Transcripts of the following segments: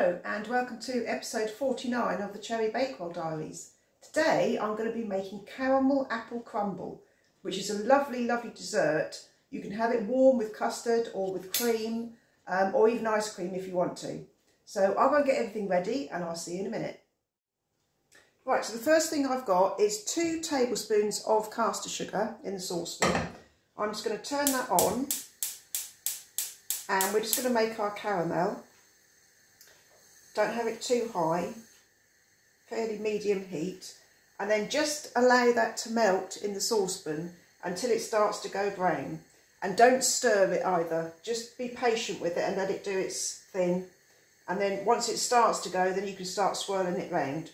Hello and welcome to episode 49 of the Cherry Bakewell Diaries. Today I'm going to be making caramel apple crumble, which is a lovely dessert. You can have it warm with custard or with cream or even ice cream if you want to. So I'll go and get everything ready and I'll see you in a minute. Right, so the first thing I've got is 2 tablespoons of caster sugar in the saucepan. I'm just going to turn that on and we're just going to make our caramel. Don't have it too high, fairly medium heat, and then just allow that to melt in the saucepan until it starts to go brown. And don't stir it either, just be patient with it and let it do its thing. And then once it starts to go, then you can start swirling it round.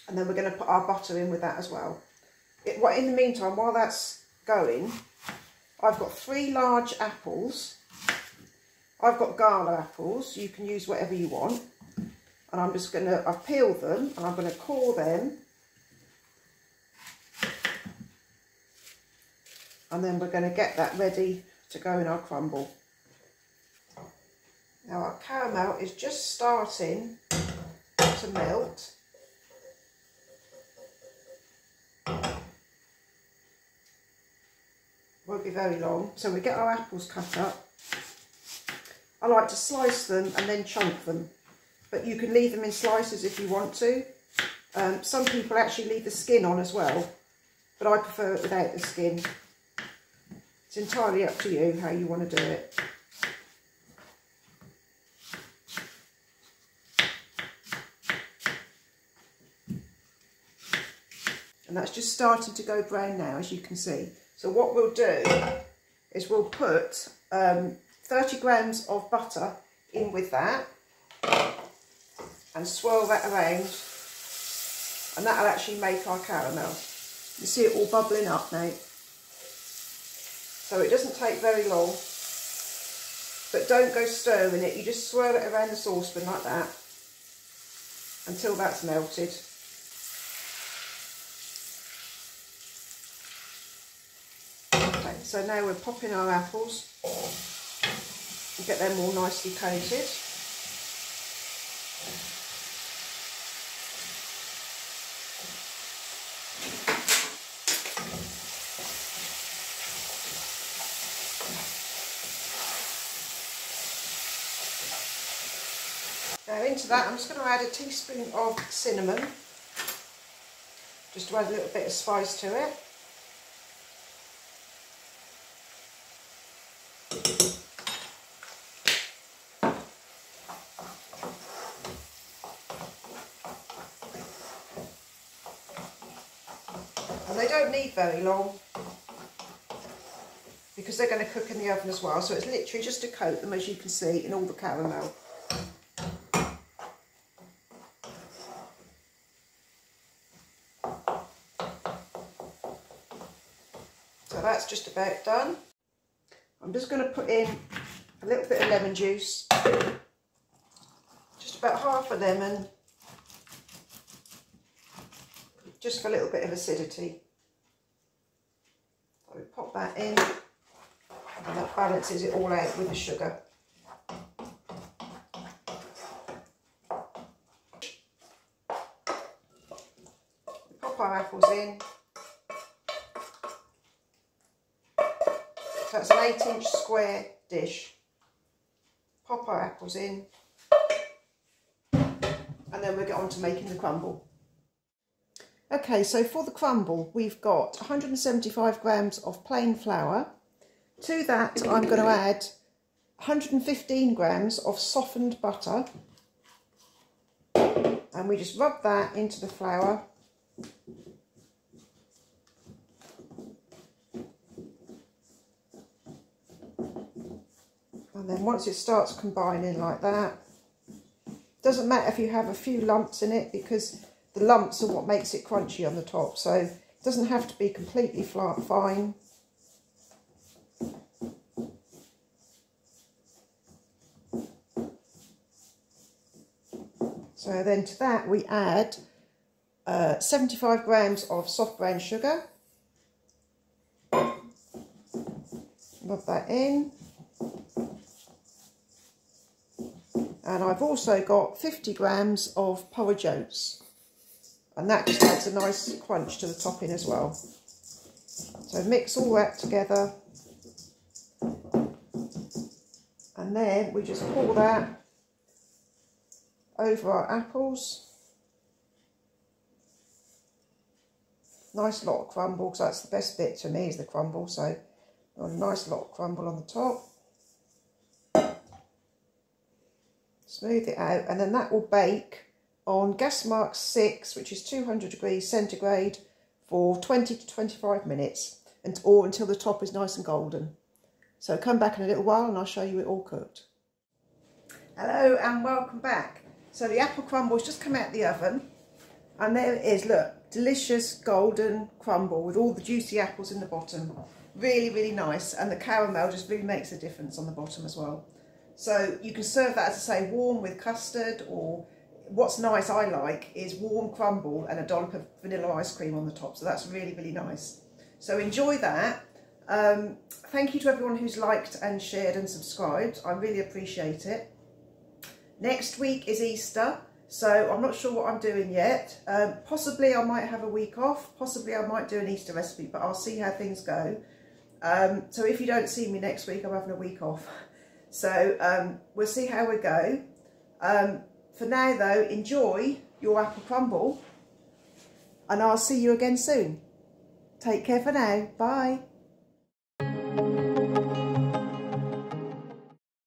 And then we're going to put our butter in with that as well. In the meantime, while that's going, I've got 3 large apples. I've got gala apples, you can use whatever you want. And I've peeled them and I'm going to core them. And then we're going to get that ready to go in our crumble. Now our caramel is just starting to melt. Won't be very long. So we get our apples cut up. I like to slice them and then chunk them, but you can leave them in slices if you want to. Some people actually leave the skin on as well, but I prefer it without the skin. It's entirely up to you how you want to do it. And that's just starting to go brown now, as you can see. So what we'll do is we'll put 30 grams of butter in with that and swirl that around, and that'll actually make our caramel. You see it all bubbling up now. So it doesn't take very long, but don't go stirring it, you just swirl it around the saucepan like that until that's melted. Okay, so now we're popping our apples. And get them all nicely coated. Now into that I'm just going to add a teaspoon of cinnamon, just to add a little bit of spice to it. And they don't need very long because they're going to cook in the oven as well. So it's literally just to coat them, as you can see, in all the caramel. So that's just about done. I'm just going to put in a little bit of lemon juice, just about half a lemon, just for a little bit of acidity. So we pop that in and that balances it all out with the sugar. We pop our apples in. So it's an 8-inch square dish. Pop our apples in and then we'll get on to making the crumble. Okay, so for the crumble, we've got 175 grams of plain flour. To that, I'm going to add 115 grams of softened butter. And we just rub that into the flour. And then once it starts combining like that, doesn't matter if you have a few lumps in it, because the lumps are what makes it crunchy on the top, so it doesn't have to be completely fine. So then to that we add 75 grams of soft brown sugar. Rub that in. And I've also got 50 grams of porridge oats. And that just adds a nice crunch to the topping as well. So mix all that together. And then we just pour that over our apples. Nice lot of crumble, because that's the best bit to me, is the crumble. So got a nice lot of crumble on the top. Smooth it out, and then that will bake on gas mark 6, which is 200 degrees centigrade, for 20 to 25 minutes, or until the top is nice and golden. So come back in a little while and I'll show you it all cooked. Hello and welcome back. So the apple crumble has just come out of the oven, and there it is, look, delicious golden crumble with all the juicy apples in the bottom. Really, really nice, and the caramel just really makes a difference on the bottom as well. So you can serve that, as I say, warm with custard, or what's nice, I like, is warm crumble and a dollop of vanilla ice cream on the top. So that's really, really nice. So enjoy that. Thank you to everyone who's liked and shared and subscribed. I really appreciate it. Next week is Easter, so I'm not sure what I'm doing yet. Possibly I might have a week off. Possibly I might do an Easter recipe, but I'll see how things go. So if you don't see me next week, I'm having a week off. So we'll see how we go. For now though, enjoy your apple crumble, and I'll see you again soon. Take care for now. Bye.